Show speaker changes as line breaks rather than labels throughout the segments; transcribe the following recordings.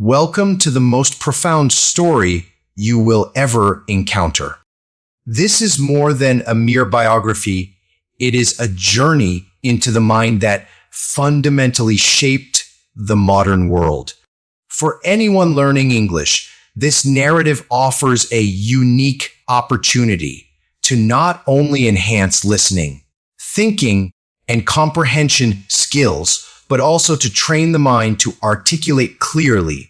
Welcome to the most profound story you will ever encounter. This is more than a mere biography. It is a journey into the mind that fundamentally shaped the modern world. For anyone learning English, this narrative offers a unique opportunity to not only enhance listening, thinking, and comprehension skills, but also to train the mind to articulate clearly,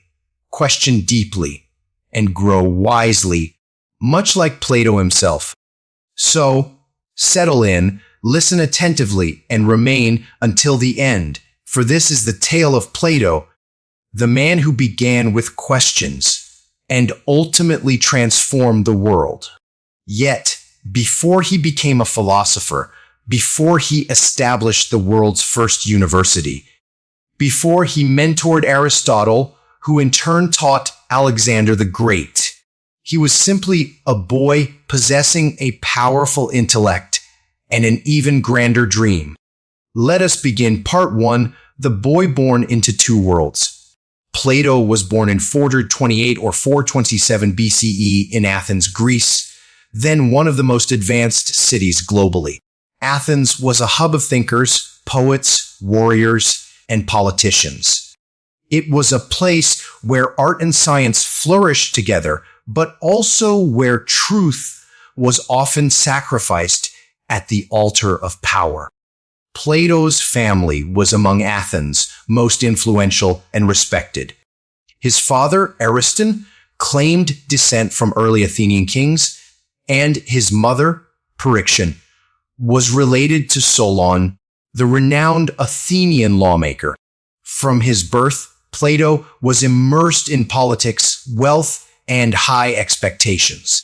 question deeply, and grow wisely, much like Plato himself. So, settle in, listen attentively, and remain until the end, for this is the tale of Plato, the man who began with questions and ultimately transformed the world. Yet, before he became a philosopher, before he established the world's first university, before he mentored Aristotle, who in turn taught Alexander the Great, he was simply a boy possessing a powerful intellect and an even grander dream. Let us begin Part 1, The Boy Born into Two Worlds. Plato was born in 428 or 427 BCE in Athens, Greece, then one of the most advanced cities globally. Athens was a hub of thinkers, poets, warriors, and politicians. It was a place where art and science flourished together, but also where truth was often sacrificed at the altar of power. Plato's family was among Athens' most influential and respected. His father, Ariston, claimed descent from early Athenian kings, and his mother, Pryxian, was related to Solon, the renowned Athenian lawmaker. From his birth, Plato was immersed in politics, wealth, and high expectations.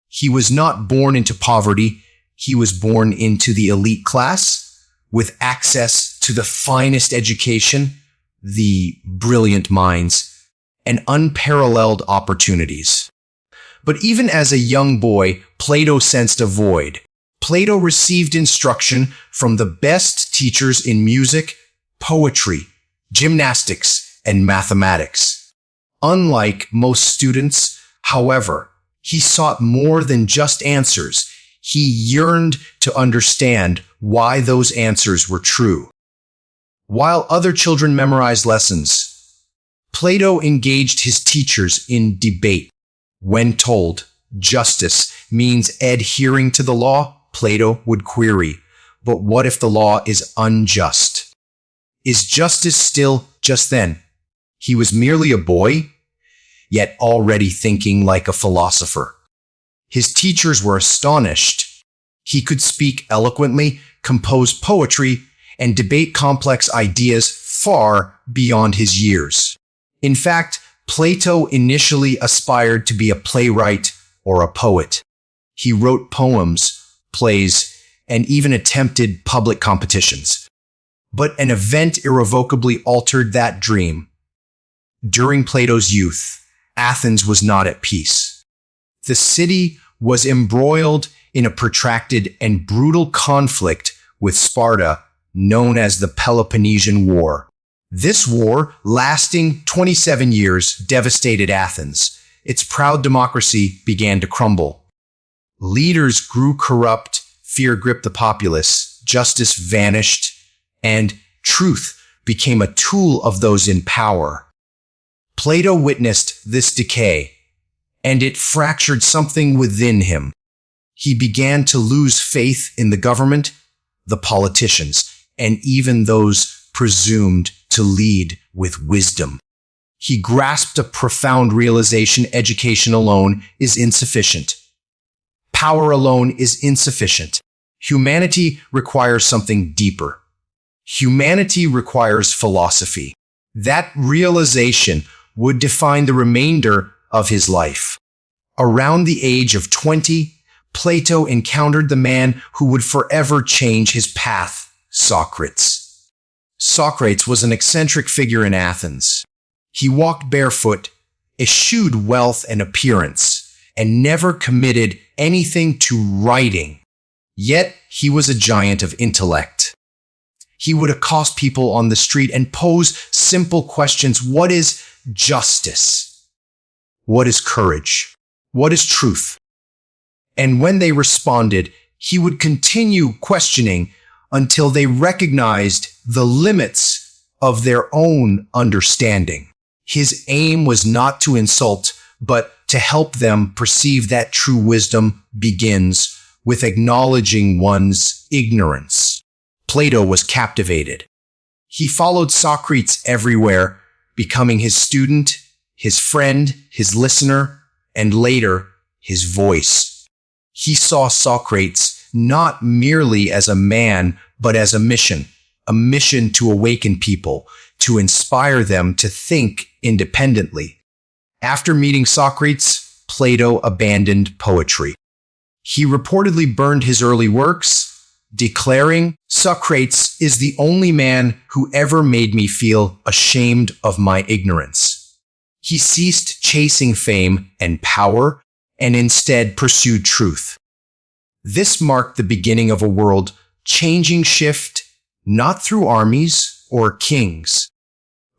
He was not born into poverty. He was born into the elite class, with access to the finest education, the brilliant minds, and unparalleled opportunities. But even as a young boy, Plato sensed a void. Plato received instruction from the best teachers in music, poetry, gymnastics, and mathematics. Unlike most students, however, he sought more than just answers. He yearned to understand why those answers were true. While other children memorized lessons, Plato engaged his teachers in debate. When told justice means adhering to the law, Plato would query, but what if the law is unjust? Is justice still just then? He was merely a boy, yet already thinking like a philosopher. His teachers were astonished. He could speak eloquently, compose poetry, and debate complex ideas far beyond his years. In fact, Plato initially aspired to be a playwright or a poet. He wrote poems, plays, and even attempted public competitions. But an event irrevocably altered that dream. During Plato's youth, Athens was not at peace. The city was embroiled in a protracted and brutal conflict with Sparta, known as the Peloponnesian War. This war, lasting 27 years, devastated Athens. Its proud democracy began to crumble. Leaders grew corrupt, fear gripped the populace, justice vanished, and truth became a tool of those in power. Plato witnessed this decay, and it fractured something within him. He began to lose faith in the government, the politicians, and even those presumed to lead with wisdom. He grasped a profound realization: education alone is insufficient. Power alone is insufficient. Humanity requires something deeper. Humanity requires philosophy. That realization would define the remainder of his life. Around the age of 20, Plato encountered the man who would forever change his path, Socrates. Socrates was an eccentric figure in Athens. He walked barefoot, eschewed wealth and appearance, and never committed anything to writing. Yet he was a giant of intellect. He would accost people on the street and pose simple questions. What is justice? What is courage? What is truth? And when they responded, he would continue questioning until they recognized the limits of their own understanding. His aim was not to insult, but to help them perceive that true wisdom begins with acknowledging one's ignorance. Plato was captivated. He followed Socrates everywhere, becoming his student, his friend, his listener, and later, his voice. He saw Socrates not merely as a man, but as a mission to awaken people, to inspire them to think independently. After meeting Socrates, Plato abandoned poetry. He reportedly burned his early works, declaring, "Socrates is the only man who ever made me feel ashamed of my ignorance." He ceased chasing fame and power and instead pursued truth. This marked the beginning of a world-changing shift, not through armies or kings,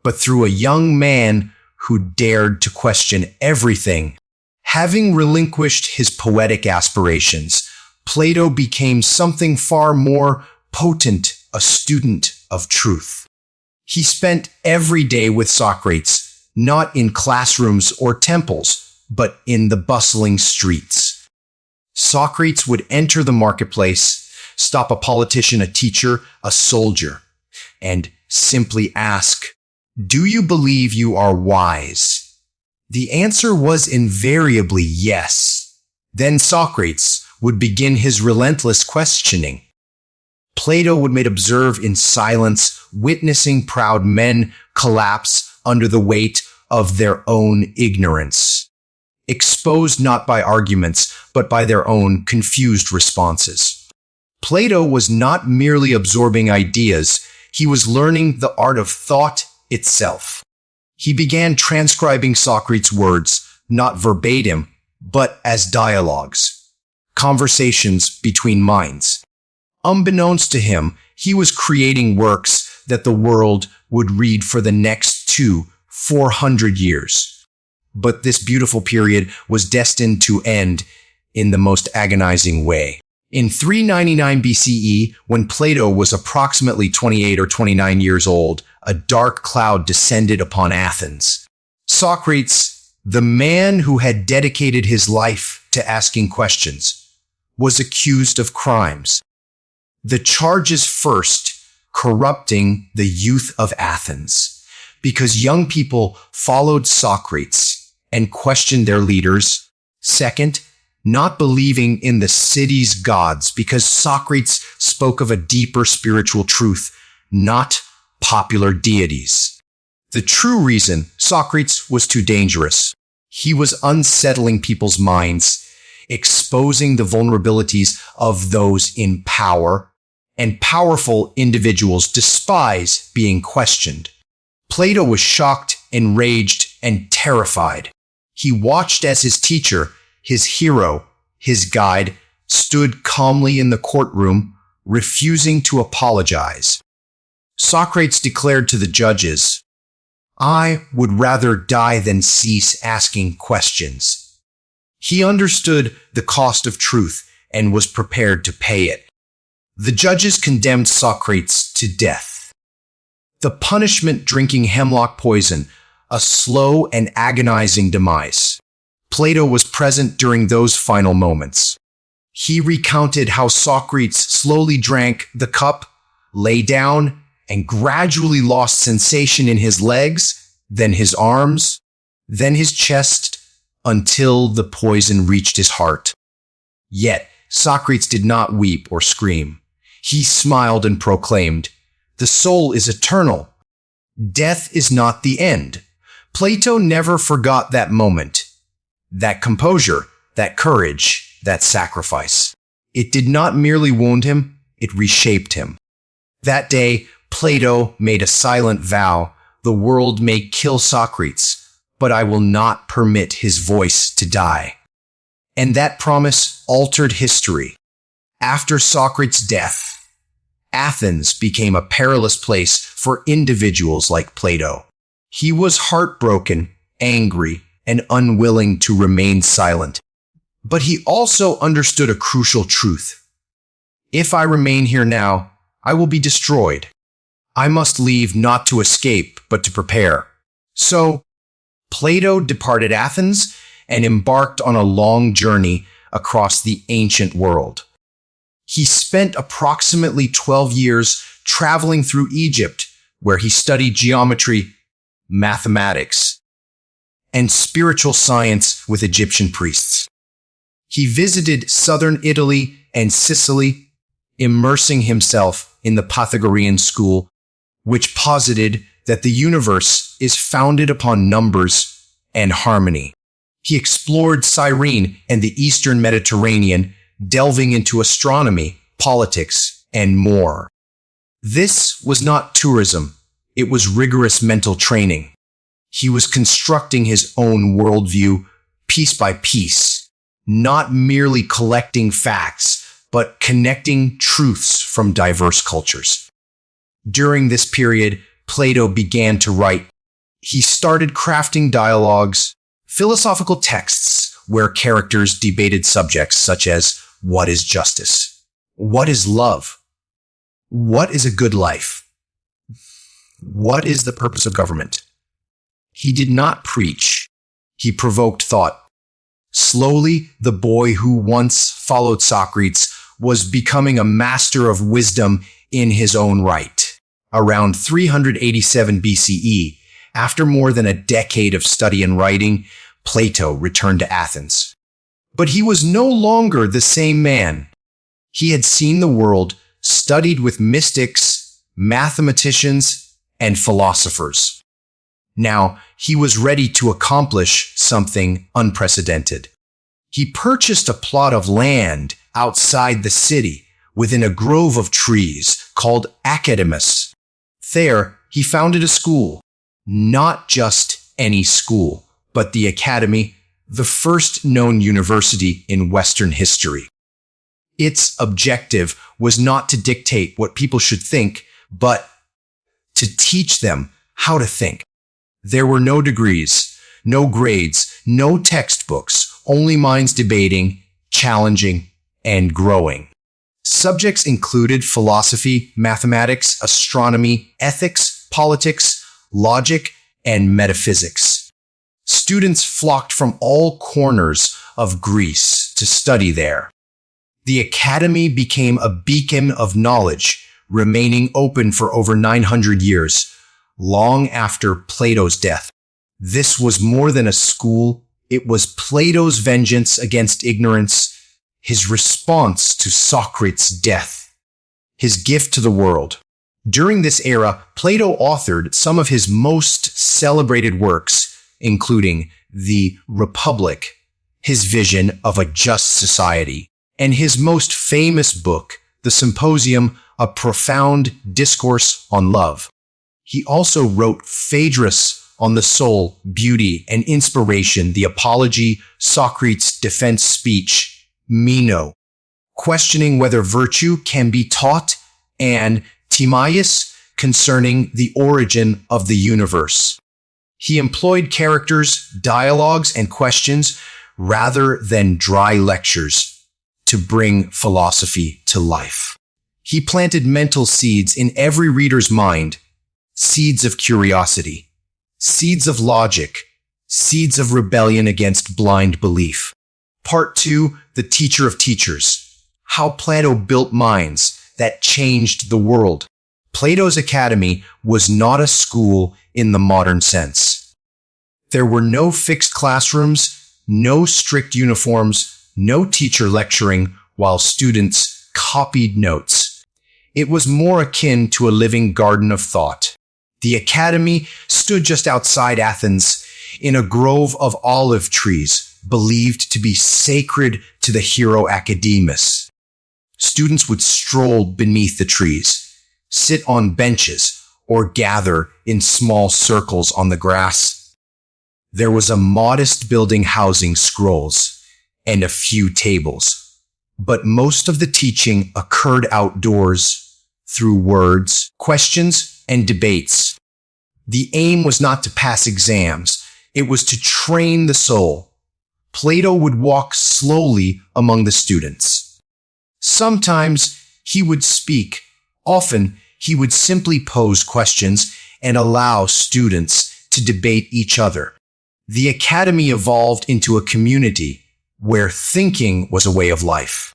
but through a young man who dared to question everything. Having relinquished his poetic aspirations, Plato became something far more potent, a student of truth. He spent every day with Socrates, not in classrooms or temples, but in the bustling streets. Socrates would enter the marketplace, stop a politician, a teacher, a soldier, and simply ask, "Do you believe you are wise?" The answer was invariably yes. Then Socrates would begin his relentless questioning. Plato would observe in silence, witnessing proud men collapse under the weight of their own ignorance, exposed not by arguments, but by their own confused responses. Plato was not merely absorbing ideas, he was learning the art of thought itself. He began transcribing Socrates' words, not verbatim, but as dialogues, conversations between minds. Unbeknownst to him, he was creating works that the world would read for the next 400 years. But this beautiful period was destined to end in the most agonizing way. In 399 BCE, when Plato was approximately 28 or 29 years old, a dark cloud descended upon Athens. Socrates, the man who had dedicated his life to asking questions, was accused of crimes. The charges first, corrupting the youth of Athens, because young people followed Socrates and questioned their leaders. Second, not believing in the city's gods, because Socrates spoke of a deeper spiritual truth, not popular deities. The true reason Socrates was too dangerous. He was unsettling people's minds, exposing the vulnerabilities of those in power, and powerful individuals despise being questioned. Plato was shocked, enraged, and terrified. He watched as his teacher, his hero, his guide, stood calmly in the courtroom, refusing to apologize. Socrates declared to the judges, "I would rather die than cease asking questions." He understood the cost of truth and was prepared to pay it. The judges condemned Socrates to death. The punishment, drinking hemlock poison, a slow and agonizing demise. Plato was present during those final moments. He recounted how Socrates slowly drank the cup, lay down, and gradually lost sensation in his legs, then his arms, then his chest, until the poison reached his heart. Yet Socrates did not weep or scream. He smiled and proclaimed, "The soul is eternal. Death is not the end." Plato never forgot that moment, that composure, that courage, that sacrifice. It did not merely wound him, it reshaped him. That day, Plato made a silent vow, "The world may kill Socrates, but I will not permit his voice to die." And that promise altered history. After Socrates' death, Athens became a perilous place for individuals like Plato. He was heartbroken, angry, and unwilling to remain silent. But he also understood a crucial truth. If I remain here now, I will be destroyed. I must leave not to escape, but to prepare. So, Plato departed Athens and embarked on a long journey across the ancient world. He spent approximately 12 years traveling through Egypt, where he studied geometry, mathematics, and spiritual science with Egyptian priests. He visited southern Italy and Sicily, immersing himself in the Pythagorean school, which posited that the universe is founded upon numbers and harmony. He explored Cyrene and the Eastern Mediterranean, delving into astronomy, politics, and more. This was not tourism. It was rigorous mental training. He was constructing his own worldview piece by piece, not merely collecting facts, but connecting truths from diverse cultures. During this period, Plato began to write. He started crafting dialogues, philosophical texts where characters debated subjects such as what is justice? What is love? What is a good life? What is the purpose of government? He did not preach. He provoked thought. Slowly, the boy who once followed Socrates was becoming a master of wisdom in his own right. Around 387 BCE, after more than a decade of study and writing, Plato returned to Athens. But he was no longer the same man. He had seen the world, studied with mystics, mathematicians, and philosophers. Now, he was ready to accomplish something unprecedented. He purchased a plot of land outside the city, within a grove of trees called Academus. There, he founded a school. Not just any school, but the Academy, the first known university in Western history. Its objective was not to dictate what people should think, but to teach them how to think. There were no degrees, no grades, no textbooks, only minds debating, challenging, and growing. Subjects included philosophy, mathematics, astronomy, ethics, politics, logic, and metaphysics. Students flocked from all corners of Greece to study there. The academy became a beacon of knowledge, remaining open for over 900 years, long after Plato's death. This was more than a school. It was Plato's vengeance against ignorance, his response to Socrates' death, his gift to the world. During this era, Plato authored some of his most celebrated works, including the Republic, his vision of a just society, and his most famous book, the Symposium, a profound discourse on love. He also wrote Phaedrus on the soul, beauty, and inspiration, the Apology, Socrates' defense speech, Meno, questioning whether virtue can be taught, and Timaeus, concerning the origin of the universe. He employed characters, dialogues, and questions rather than dry lectures to bring philosophy to life. He planted mental seeds in every reader's mind, seeds of curiosity, seeds of logic, seeds of rebellion against blind belief. Part 2, The Teacher of Teachers. How Plato built minds that changed the world. Plato's academy was not a school in the modern sense. There were no fixed classrooms, no strict uniforms, no teacher lecturing while students copied notes. It was more akin to a living garden of thought. The academy stood just outside Athens in a grove of olive trees believed to be sacred to the hero Academus. Students would stroll beneath the trees, sit on benches, or gather in small circles on the grass. There was a modest building housing scrolls and a few tables, but most of the teaching occurred outdoors through words, questions, and debates. The aim was not to pass exams, it was to train the soul. Plato would walk slowly among the students. Sometimes he would speak, often he would simply pose questions and allow students to debate each other. The academy evolved into a community where thinking was a way of life.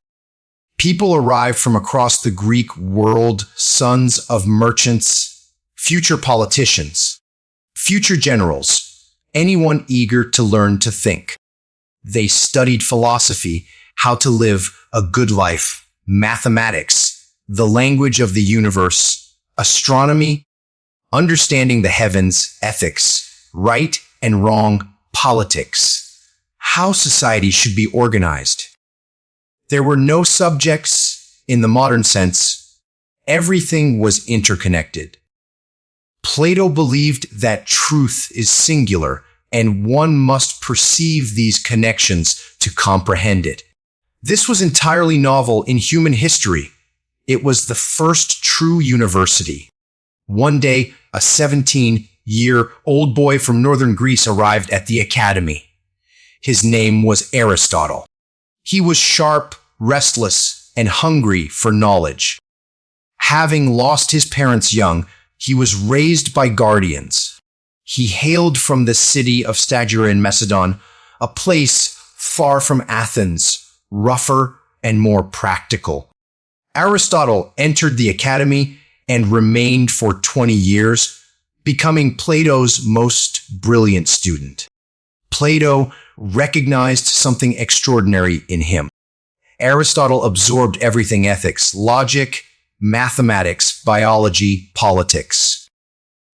People arrived from across the Greek world, sons of merchants, future politicians, future generals, anyone eager to learn to think. They studied philosophy, how to live a good life, mathematics, the language of the universe, astronomy, understanding the heavens, ethics, right and wrong, politics, how society should be organized. There were no subjects in the modern sense. Everything was interconnected. Plato believed that truth is singular, and one must perceive these connections to comprehend it. This was entirely novel in human history. It was the first true university. One day, a 17-year-old boy from northern Greece arrived at the academy. His name was Aristotle. He was sharp, restless, and hungry for knowledge. Having lost his parents young, he was raised by guardians. He hailed from the city of Stagira in Macedon, a place far from Athens, rougher and more practical. Aristotle entered the academy and remained for 20 years, becoming Plato's most brilliant student. Plato recognized something extraordinary in him. Aristotle absorbed everything: ethics, logic, mathematics, biology, politics.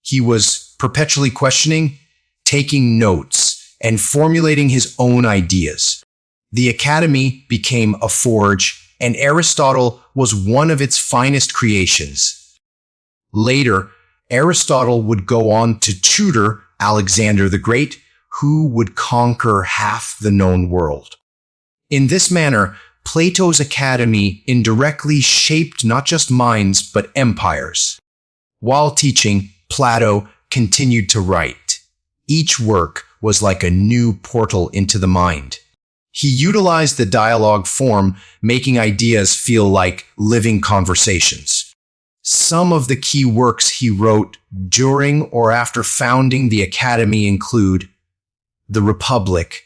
He was perpetually questioning, taking notes, and formulating his own ideas. The academy became a forge, and Aristotle was one of its finest creations. Later, Aristotle would go on to tutor Alexander the Great, who would conquer half the known world. In this manner, Plato's academy indirectly shaped not just minds but empires. While teaching, Plato continued to write. Each work was like a new portal into the mind. He utilized the dialogue form, making ideas feel like living conversations. Some of the key works he wrote during or after founding the academy include The Republic,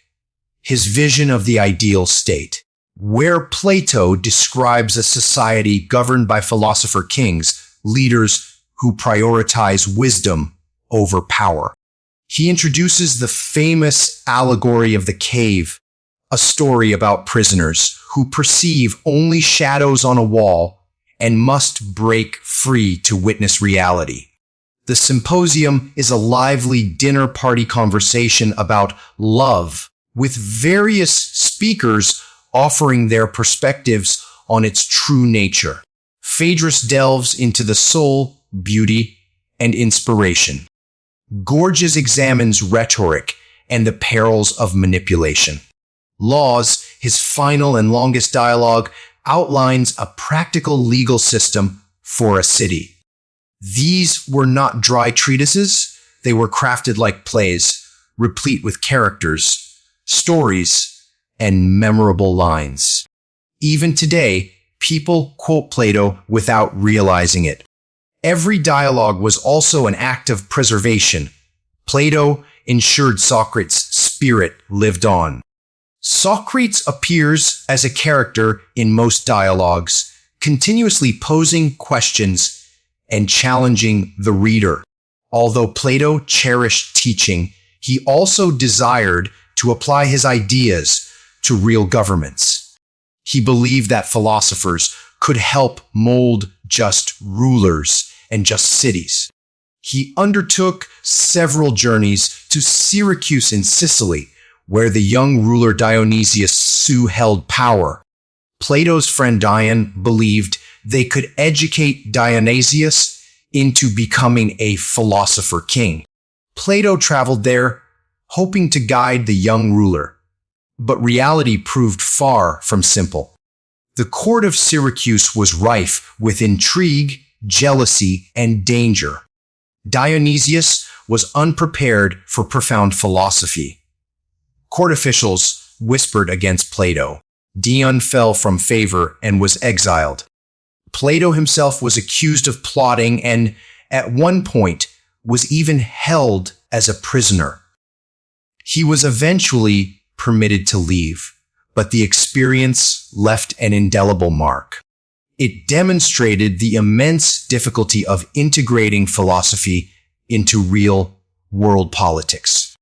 his vision of the ideal state, where Plato describes a society governed by philosopher kings, leaders who prioritize wisdom over power. He introduces the famous allegory of the cave, a story about prisoners who perceive only shadows on a wall and must break free to witness reality. The symposium is a lively dinner party conversation about love, with various speakers offering their perspectives on its true nature. Phaedrus delves into the soul, beauty, and inspiration. Gorgias examines rhetoric and the perils of manipulation. Laws, his final and longest dialogue, outlines a practical legal system for a city. These were not dry treatises, they were crafted like plays, replete with characters, stories, and memorable lines. Even today, people quote Plato without realizing it. Every dialogue was also an act of preservation. Plato ensured Socrates' spirit lived on. Socrates appears as a character in most dialogues, continuously posing questions and challenging the reader. Although Plato cherished teaching, he also desired to apply his ideas to real governments. He believed that philosophers could help mold just rulers and just cities. He undertook several journeys to Syracuse in Sicily, where the young ruler Dionysius held power. Plato's friend Dion believed they could educate Dionysius into becoming a philosopher king. Plato traveled there, hoping to guide the young ruler. But reality proved far from simple. The court of Syracuse was rife with intrigue, jealousy, and danger. Dionysius was unprepared for profound philosophy. Court officials whispered against Plato. Dion fell from favor and was exiled. Plato himself was accused of plotting and, at one point, was even held as a prisoner. He was eventually permitted to leave, but the experience left an indelible mark. It demonstrated the immense difficulty of integrating philosophy into real-world politics.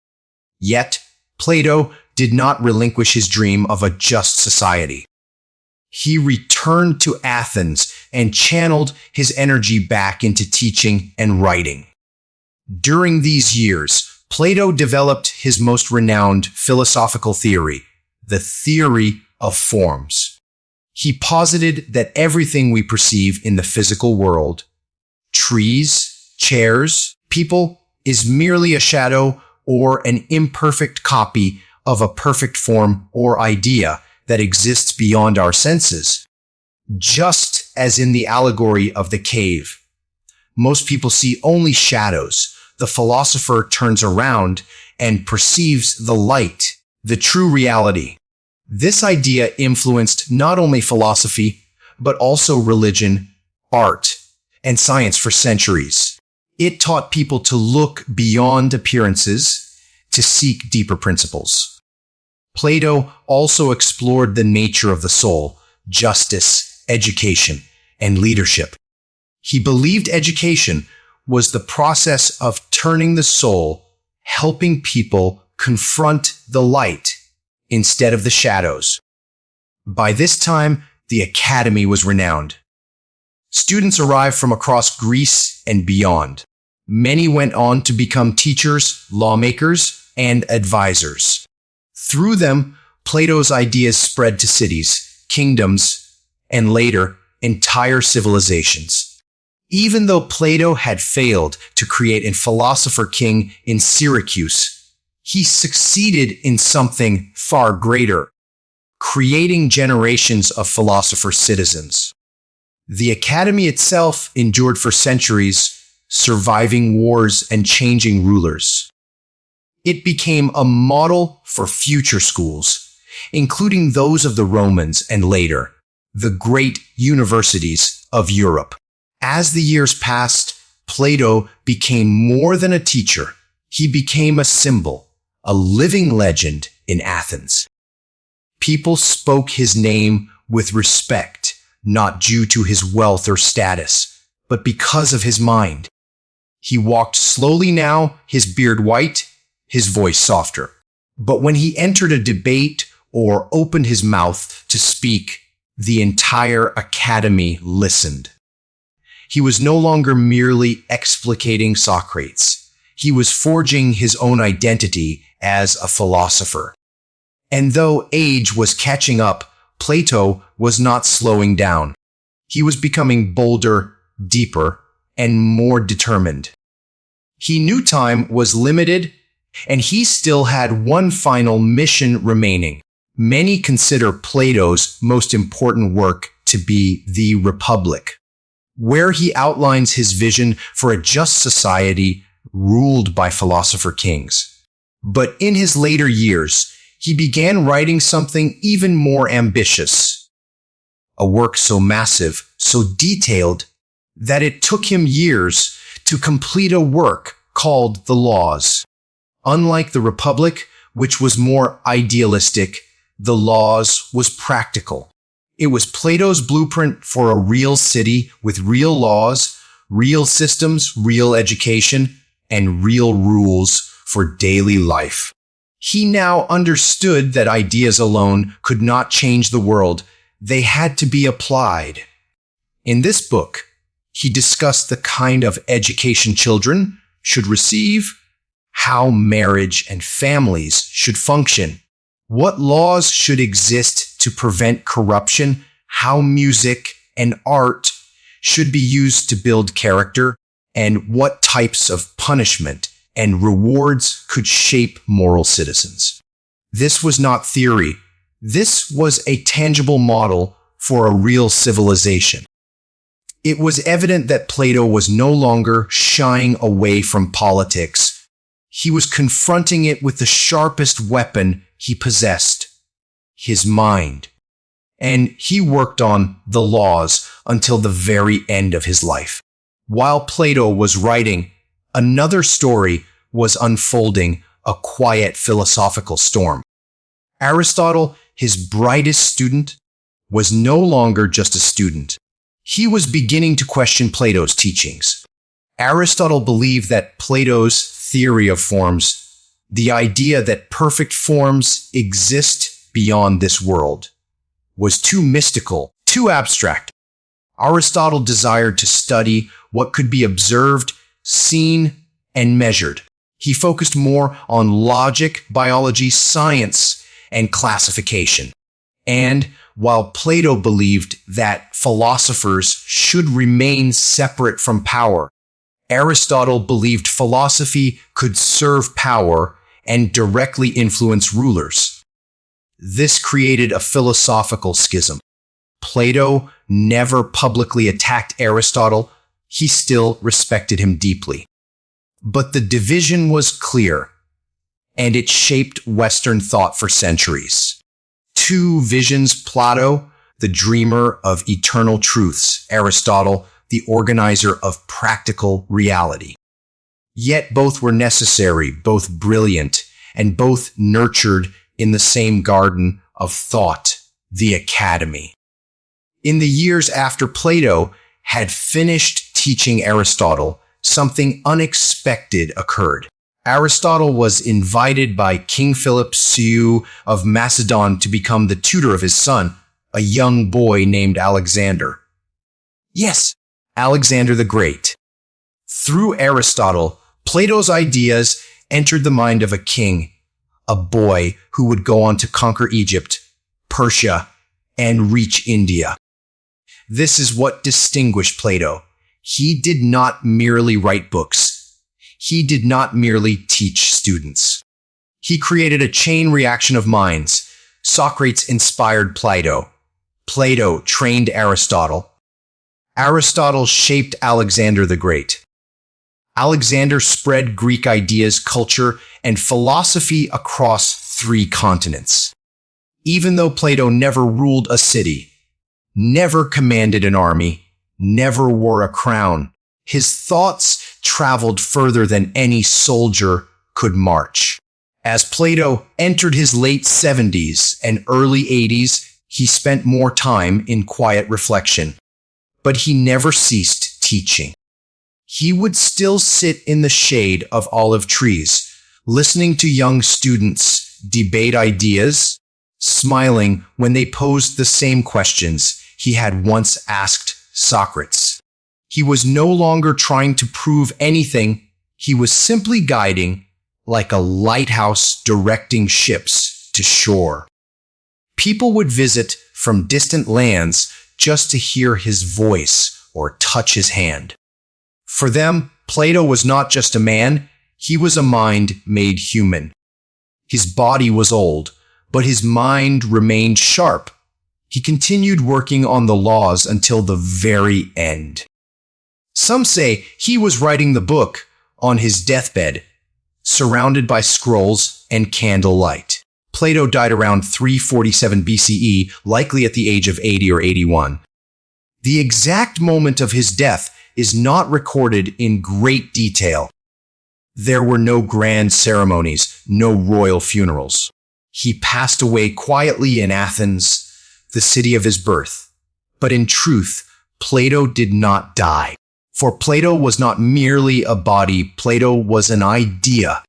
Yet, Plato did not relinquish his dream of a just society. He returned to Athens and channeled his energy back into teaching and writing. During these years, Plato developed his most renowned philosophical theory, the theory of forms. He posited that everything we perceive in the physical world, trees, chairs, people, is merely a shadow or an imperfect copy of a perfect form or idea that exists beyond our senses. Just as in the allegory of the cave, most people see only shadows. The philosopher turns around and perceives the light, the true reality. This idea influenced not only philosophy, but also religion, art, and science for centuries. It taught people to look beyond appearances, to seek deeper principles. Plato also explored the nature of the soul, justice, education, and leadership. He believed education was the process of turning the soul, helping people confront the light instead of the shadows. By this time, the academy was renowned. Students arrived from across Greece and beyond. Many went on to become teachers, lawmakers, and advisors. Through them, Plato's ideas spread to cities, kingdoms, and later, entire civilizations. Even though Plato had failed to create a philosopher king in Syracuse, he succeeded in something far greater, creating generations of philosopher citizens. The academy itself endured for centuries, surviving wars and changing rulers. It became a model for future schools, including those of the Romans and later, the great universities of Europe. As the years passed, Plato became more than a teacher. He became a symbol, a living legend in Athens. People spoke his name with respect, not due to his wealth or status, but because of his mind. He walked slowly now, his beard white, his voice softer. But when he entered a debate or opened his mouth to speak, the entire academy listened. He was no longer merely explicating Socrates. He was forging his own identity as a philosopher. And though age was catching up, Plato was not slowing down. He was becoming bolder, deeper, and more determined. He knew time was limited, and he still had one final mission remaining. Many consider Plato's most important work to be the Republic, where he outlines his vision for a just society ruled by philosopher kings. But in his later years, he began writing something even more ambitious, a work so massive, so detailed, that it took him years to complete a work called the Laws. Unlike the Republic, which was more idealistic, the Laws was practical. It was Plato's blueprint for a real city with real laws, real systems, real education, and real rules for daily life. He now understood that ideas alone could not change the world. They had to be applied. In this book, he discussed the kind of education children should receive, how marriage and families should function, what laws should exist to prevent corruption, how music and art should be used to build character, and what types of punishment and rewards could shape moral citizens. This was not theory. This was a tangible model for a real civilization. It was evident that Plato was no longer shying away from politics, He was confronting it with the sharpest weapon he possessed, his mind. And he worked on the laws until the very end of his life. While Plato was writing, another story was unfolding, a quiet philosophical storm. Aristotle, his brightest student, was no longer just a student. He was beginning to question Plato's teachings. Aristotle believed that Plato's theory of forms, the idea that perfect forms exist beyond this world, was too mystical, too abstract. Aristotle desired to study what could be observed, seen, and measured. He focused more on logic, biology, science, and classification. And while Plato believed that philosophers should remain separate from power, Aristotle believed philosophy could serve power and directly influence rulers. This created a philosophical schism. Plato never publicly attacked Aristotle. He still respected him deeply. But the division was clear, and it shaped Western thought for centuries. Two visions: Plato, the dreamer of eternal truths; Aristotle, the organizer of practical reality. Yet both were necessary, both brilliant, and both nurtured in the same garden of thought, the academy. In the years after Plato had finished teaching Aristotle, something unexpected occurred. Aristotle was invited by King Philip II of Macedon to become the tutor of his son, a young boy named Alexander. Yes, Alexander the Great. Through Aristotle, Plato's ideas entered the mind of a king, a boy who would go on to conquer Egypt, Persia, and reach India. This is what distinguished Plato. He did not merely write books. He did not merely teach students. He created a chain reaction of minds. Socrates inspired Plato. Plato trained Aristotle. Aristotle shaped Alexander the Great. Alexander spread Greek ideas, culture, and philosophy across 3 continents. Even though Plato never ruled a city, never commanded an army, never wore a crown, his thoughts traveled further than any soldier could march. As Plato entered his late 70s and early 80s, he spent more time in quiet reflection. But he never ceased teaching. He would still sit in the shade of olive trees, listening to young students debate ideas, smiling when they posed the same questions he had once asked Socrates. He was no longer trying to prove anything. He was simply guiding, like a lighthouse directing ships to shore. People would visit from distant lands just to hear his voice or touch his hand. For them, Plato was not just a man, he was a mind made human. His body was old, but his mind remained sharp. He continued working on the laws until the very end. Some say he was writing the book on his deathbed, surrounded by scrolls and candlelight. Plato died around 347 BCE, likely at the age of 80 or 81. The exact moment of his death is not recorded in great detail. There were no grand ceremonies, no royal funerals. He passed away quietly in Athens, the city of his birth. But in truth, Plato did not die. For Plato was not merely a body, Plato was an idea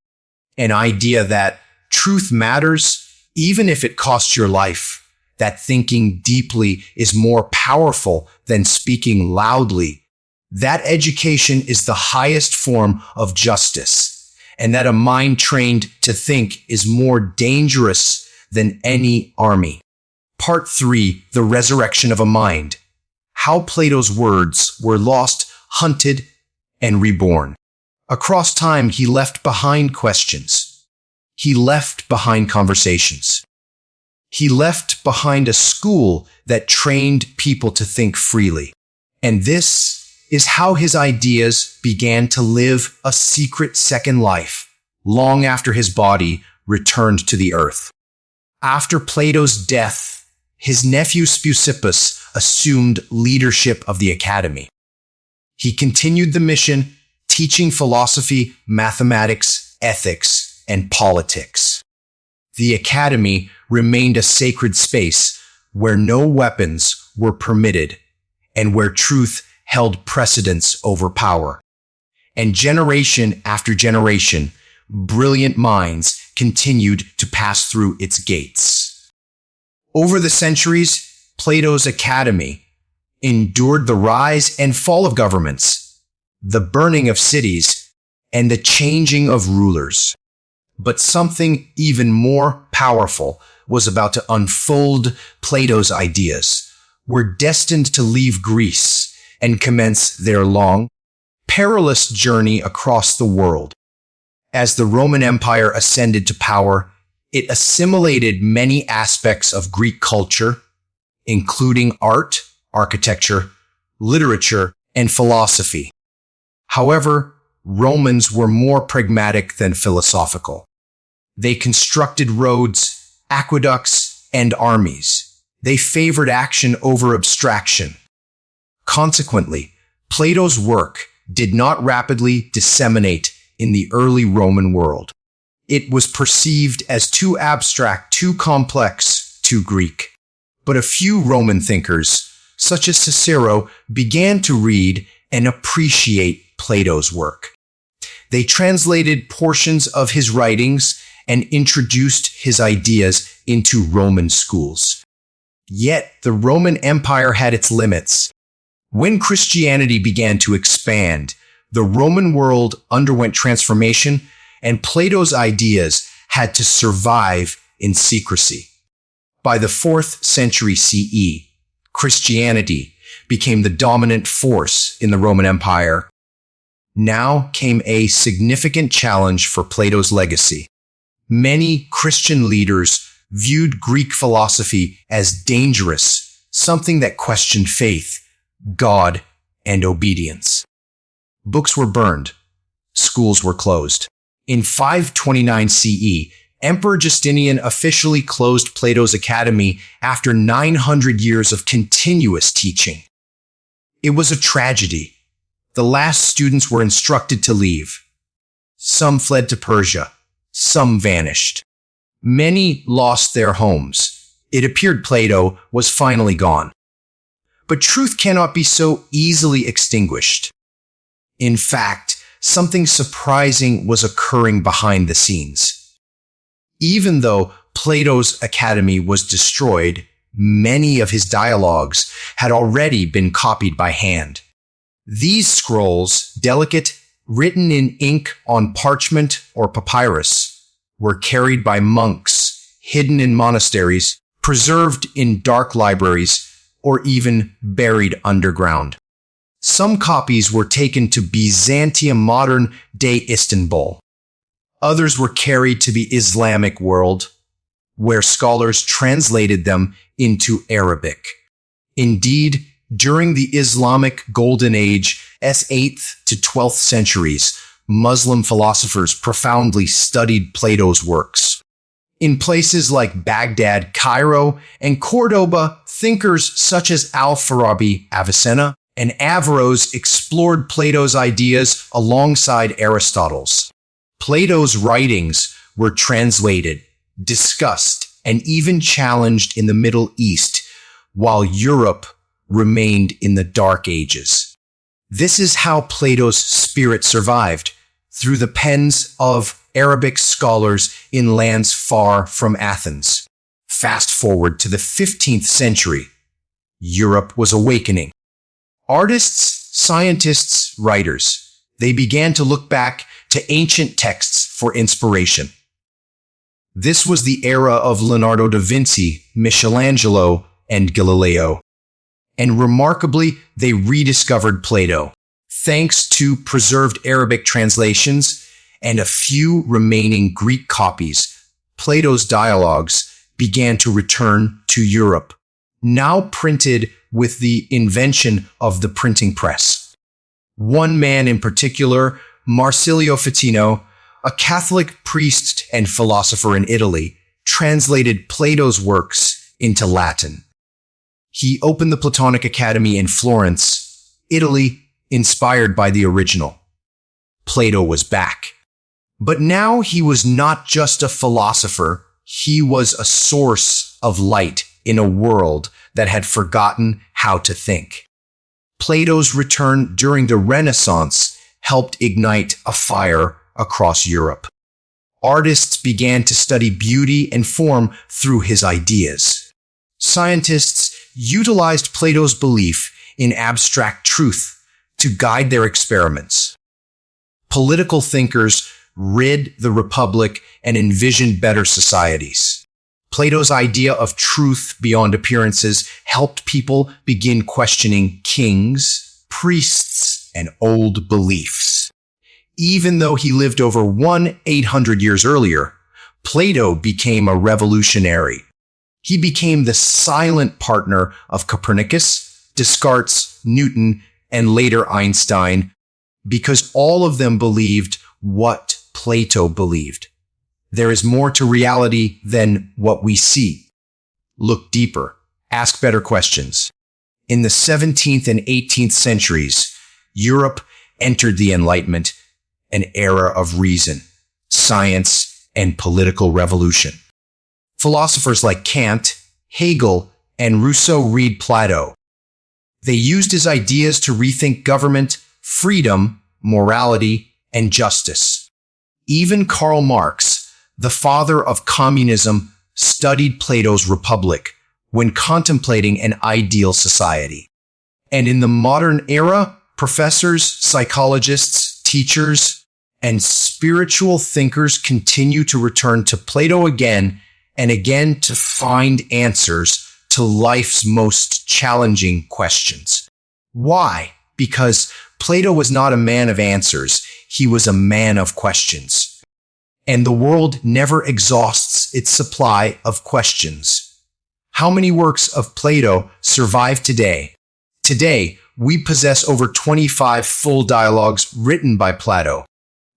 that truth matters, even if it costs your life, that thinking deeply is more powerful than speaking loudly, that education is the highest form of justice, and that a mind trained to think is more dangerous than any army. Part 3, The Resurrection of a Mind. How Plato's words were lost, hunted, and reborn. Across time, he left behind questions. He left behind conversations. He left behind a school that trained people to think freely. And this is how his ideas began to live a secret second life, long after his body returned to the earth. After Plato's death, his nephew Speusippus assumed leadership of the academy. He continued the mission, teaching philosophy, mathematics, ethics, and politics. The academy remained a sacred space where no weapons were permitted and where truth held precedence over power. And generation after generation, brilliant minds continued to pass through its gates. Over the centuries, Plato's academy endured the rise and fall of governments, the burning of cities, and the changing of rulers. But something even more powerful was about to unfold. Plato's ideas were destined to leave Greece and commence their long, perilous journey across the world. As the Roman Empire ascended to power, it assimilated many aspects of Greek culture, including art, architecture, literature, and philosophy. However, Romans were more pragmatic than philosophical. They constructed roads, aqueducts, and armies. They favored action over abstraction. Consequently, Plato's work did not rapidly disseminate in the early Roman world. It was perceived as too abstract, too complex, too Greek. But a few Roman thinkers, such as Cicero, began to read and appreciate Plato's work. They translated portions of his writings and introduced his ideas into Roman schools. Yet the Roman Empire had its limits. When Christianity began to expand, the Roman world underwent transformation, and Plato's ideas had to survive in secrecy. By the 4th century CE, Christianity became the dominant force in the Roman Empire. Now came a significant challenge for Plato's legacy. Many Christian leaders viewed Greek philosophy as dangerous, something that questioned faith, God, and obedience. Books were burned. Schools were closed. In 529 CE, Emperor Justinian officially closed Plato's academy after 900 years of continuous teaching. It was a tragedy. The last students were instructed to leave. Some fled to Persia. Some vanished. Many lost their homes. It appeared Plato was finally gone. But truth cannot be so easily extinguished. In fact, something surprising was occurring behind the scenes. Even though Plato's academy was destroyed, many of his dialogues had already been copied by hand. These scrolls, delicate, written in ink on parchment or papyrus, were carried by monks, hidden in monasteries, preserved in dark libraries, or even buried underground. Some copies were taken to Byzantium, modern-day Istanbul. Others were carried to the Islamic world, where scholars translated them into Arabic. Indeed, during the Islamic Golden Age, 8th to 12th centuries, Muslim philosophers profoundly studied Plato's works. In places like Baghdad, Cairo, and Cordoba, thinkers such as Al-Farabi, Avicenna, and Averroes explored Plato's ideas alongside Aristotle's. Plato's writings were translated, discussed, and even challenged in the Middle East, while Europe remained in the Dark Ages. This is how Plato's spirit survived, through the pens of Arabic scholars in lands far from Athens. Fast forward to the 15th century, Europe was awakening. Artists, scientists, writers, they began to look back to ancient texts for inspiration. This was the era of Leonardo da Vinci, Michelangelo, and Galileo. And remarkably, they rediscovered Plato. Thanks to preserved Arabic translations and a few remaining Greek copies, Plato's dialogues began to return to Europe, now printed with the invention of the printing press. One man in particular, Marsilio Ficino, a Catholic priest and philosopher in Italy, translated Plato's works into Latin. He opened the Platonic Academy in Florence, Italy, inspired by the original. Plato was back. But now he was not just a philosopher, he was a source of light in a world that had forgotten how to think. Plato's return during the Renaissance helped ignite a fire across Europe. Artists began to study beauty and form through his ideas. Scientists utilized Plato's belief in abstract truth to guide their experiments. Political thinkers rid the Republic and envisioned better societies. Plato's idea of truth beyond appearances helped people begin questioning kings, priests, and old beliefs. Even though he lived over 800 years earlier, Plato became a revolutionary. He became the silent partner of Copernicus, Descartes, Newton, and later Einstein, because all of them believed what Plato believed. There is more to reality than what we see. Look deeper. Ask better questions. In the 17th and 18th centuries, Europe entered the Enlightenment, an era of reason, science, and political revolution. Philosophers like Kant, Hegel, and Rousseau read Plato. They used his ideas to rethink government, freedom, morality, and justice. Even Karl Marx, the father of communism, studied Plato's Republic when contemplating an ideal society. And in the modern era, professors, psychologists, teachers, and spiritual thinkers continue to return to Plato again and again to find answers to life's most challenging questions. Why? Because Plato was not a man of answers, he was a man of questions. And the world never exhausts its supply of questions. How many works of Plato survive today? Today, we possess over 25 full dialogues written by Plato.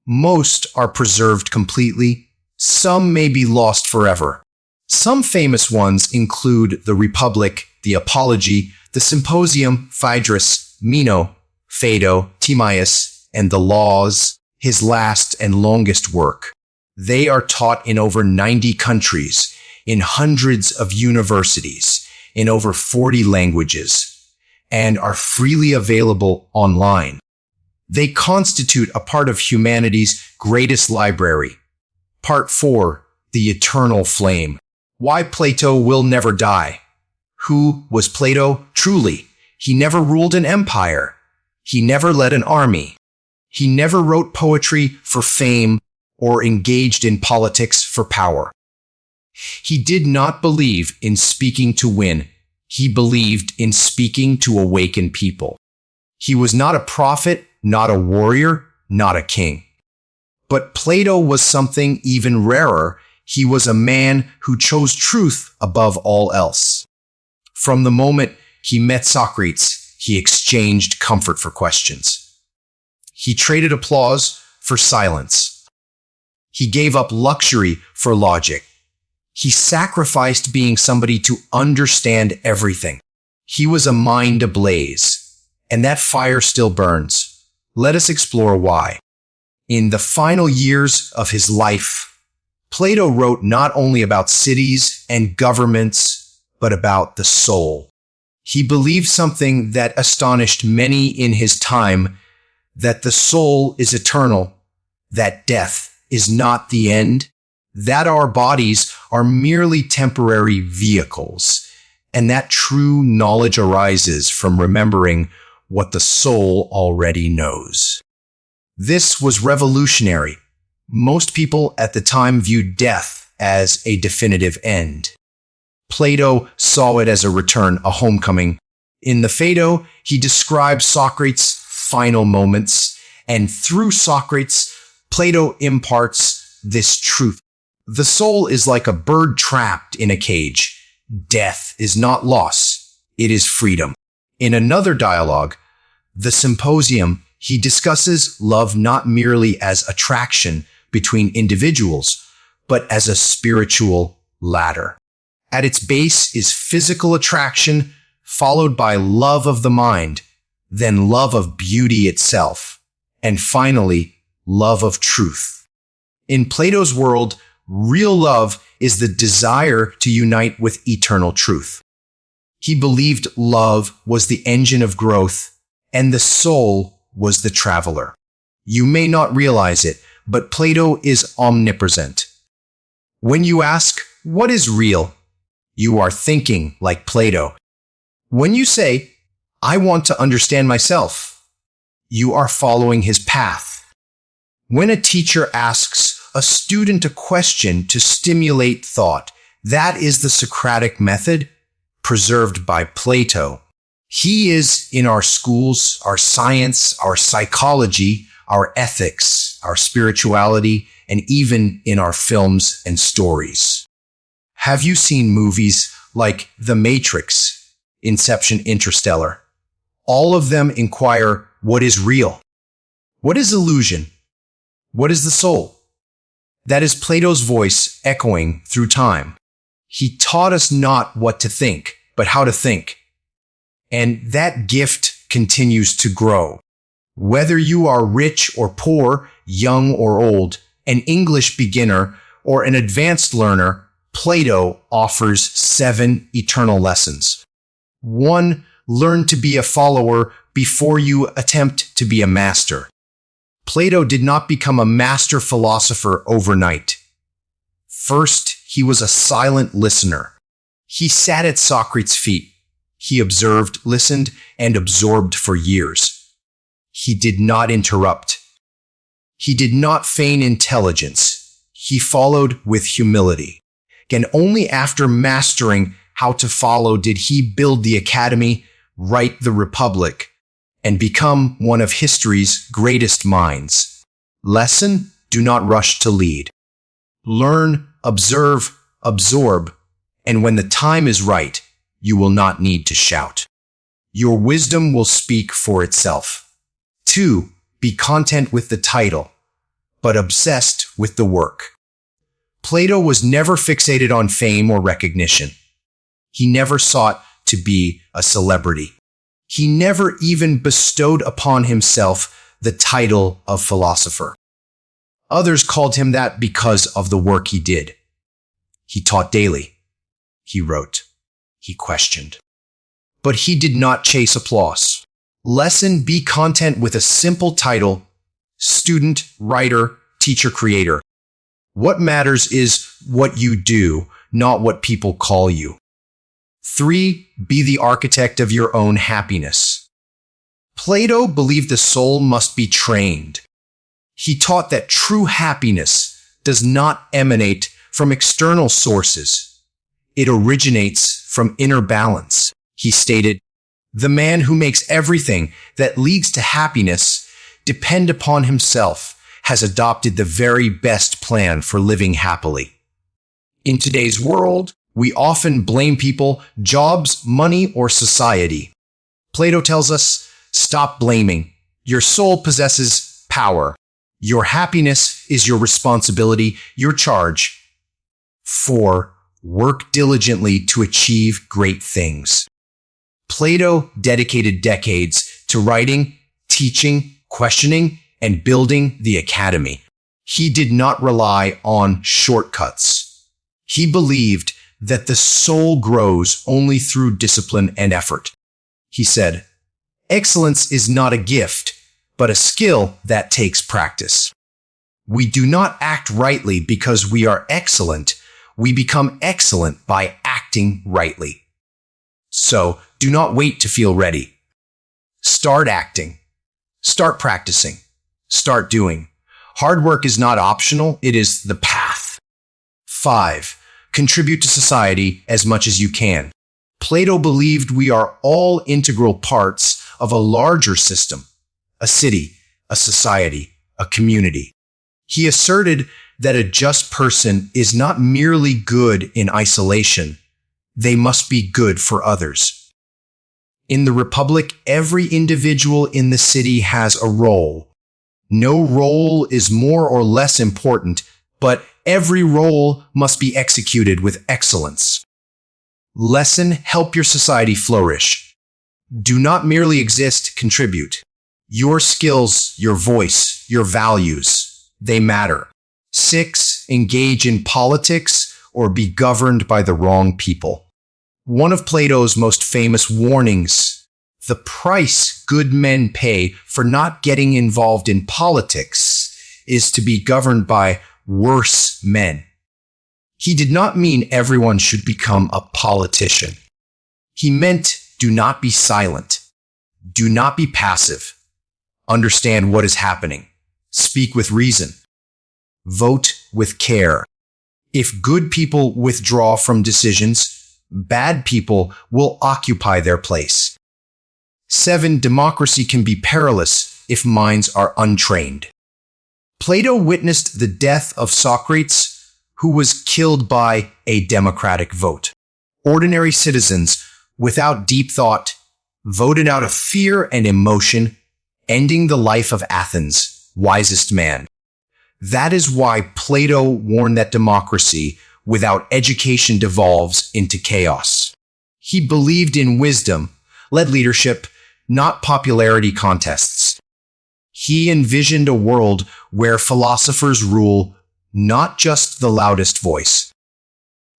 Most are preserved completely. Some may be lost forever. Some famous ones include the Republic, the Apology, the Symposium, Phaedrus, Meno, Phaedo, Timaeus, and the Laws, his last and longest work. They are taught in over 90 countries, in hundreds of universities, in over 40 languages, and are freely available online. They constitute a part of humanity's greatest library. Part 4, The Eternal Flame. Why Plato will never die. Who was Plato? Truly, he never ruled an empire. He never led an army. He never wrote poetry for fame or engaged in politics for power. He did not believe in speaking to win. He believed in speaking to awaken people. He was not a prophet, not a warrior, not a king. But Plato was something even rarer. He was a man who chose truth above all else. From the moment he met Socrates, he exchanged comfort for questions. He traded applause for silence. He gave up luxury for logic. He sacrificed being somebody to understand everything. He was a mind ablaze, and that fire still burns. Let us explore why. In the final years of his life, Plato wrote not only about cities and governments, but about the soul. He believed something that astonished many in his time, that the soul is eternal, that death is not the end, that our bodies are merely temporary vehicles, and that true knowledge arises from remembering what the soul already knows. This was revolutionary. Most people at the time viewed death as a definitive end. Plato saw it as a return, a homecoming. In the Phaedo, he describes Socrates' final moments, and through Socrates, Plato imparts this truth. The soul is like a bird trapped in a cage. Death is not loss, it is freedom. In another dialogue, the Symposium, he discusses love not merely as attraction, between individuals, but as a spiritual ladder. At its base is physical attraction, followed by love of the mind, then love of beauty itself, and finally, love of truth. In Plato's world, real love is the desire to unite with eternal truth. He believed love was the engine of growth, and the soul was the traveler. You may not realize it, but Plato is omnipresent. When you ask, what is real? You are thinking like Plato. When you say, I want to understand myself, you are following his path. When a teacher asks a student a question to stimulate thought, that is the Socratic method preserved by Plato. He is in our schools, our science, our psychology, our ethics, our spirituality, and even in our films and stories. Have you seen movies like The Matrix, Inception, Interstellar? All of them inquire, what is real? What is illusion? What is the soul? That is Plato's voice echoing through time. He taught us not what to think, but how to think. And that gift continues to grow. Whether you are rich or poor, young or old, an English beginner or an advanced learner, Plato offers 7 eternal lessons. 1. Learn to be a follower before you attempt to be a master. Plato did not become a master philosopher overnight. First, he was a silent listener. He sat at Socrates' feet. He observed, listened, and absorbed for years. He did not interrupt. He did not feign intelligence. He followed with humility. And only after mastering how to follow did he build the academy, write the republic, and become one of history's greatest minds. Lesson: do not rush to lead. Learn, observe, absorb, and when the time is right, you will not need to shout. Your wisdom will speak for itself. 2. Be content with the title, but obsessed with the work. Plato was never fixated on fame or recognition. He never sought to be a celebrity. He never even bestowed upon himself the title of philosopher. Others called him that because of the work he did. He taught daily. He wrote. He questioned. But he did not chase applause. Lesson: be content with a simple title: student, writer, teacher, creator. What matters is what you do, not what people call you. 3. Be the architect of your own happiness. Plato believed the soul must be trained. He taught that true happiness does not emanate from external sources. It originates from inner balance. He stated, the man who makes everything that leads to happiness depend upon himself has adopted the very best plan for living happily. In today's world, we often blame people, jobs, money, or society. Plato tells us, stop blaming. Your soul possesses power. Your happiness is your responsibility, your charge. 4. Work diligently to achieve great things. Plato dedicated decades to writing, teaching, questioning, and building the academy. He did not rely on shortcuts. He believed that the soul grows only through discipline and effort. He said, excellence is not a gift, but a skill that takes practice. We do not act rightly because we are excellent. We become excellent by acting rightly. So, do not wait to feel ready. Start acting. Start practicing. Start doing. Hard work is not optional, it is the path. 5. Contribute to society as much as you can. Plato believed we are all integral parts of a larger system, a city, a society, a community. He asserted that a just person is not merely good in isolation, they must be good for others. In the Republic, every individual in the city has a role. No role is more or less important, but every role must be executed with excellence. Lesson: help your society flourish. Do not merely exist, contribute. Your skills, your voice, your values, they matter. 6. Engage in politics or be governed by the wrong people. One of Plato's most famous warnings: the price good men pay for not getting involved in politics is to be governed by worse men. He did not mean everyone should become a politician. He meant do not be silent. Do not be passive. Understand what is happening. Speak with reason. Vote with care. If good people withdraw from decisions, bad people will occupy their place. 7. Democracy can be perilous if minds are untrained. Plato witnessed the death of Socrates, who was killed by a democratic vote. Ordinary citizens, without deep thought, voted out of fear and emotion, ending the life of Athens' wisest man. That is why Plato warned that democracy without education devolves into chaos. He believed in wisdom-led leadership, not popularity contests. He envisioned a world where philosophers rule, not just the loudest voice.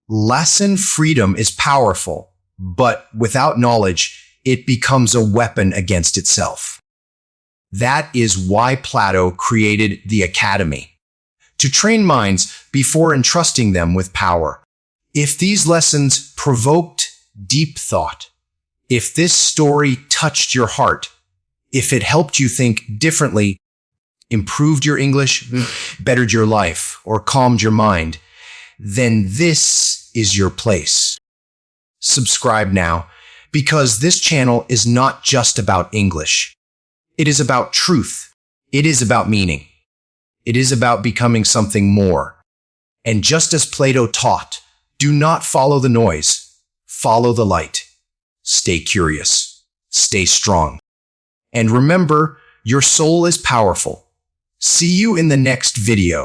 Lesson: freedom is powerful, but without knowledge, it becomes a weapon against itself. That is why Plato created the academy, to train minds before entrusting them with power. If these lessons provoked deep thought, if this story touched your heart, if it helped you think differently, improved your English, bettered your life, or calmed your mind, then this is your place. Subscribe now, because this channel is not just about English. It is about truth. It is about meaning. It is about becoming something more. And just as Plato taught, do not follow the noise. Follow the light. Stay curious. Stay strong. And remember, your soul is powerful. See you in the next video.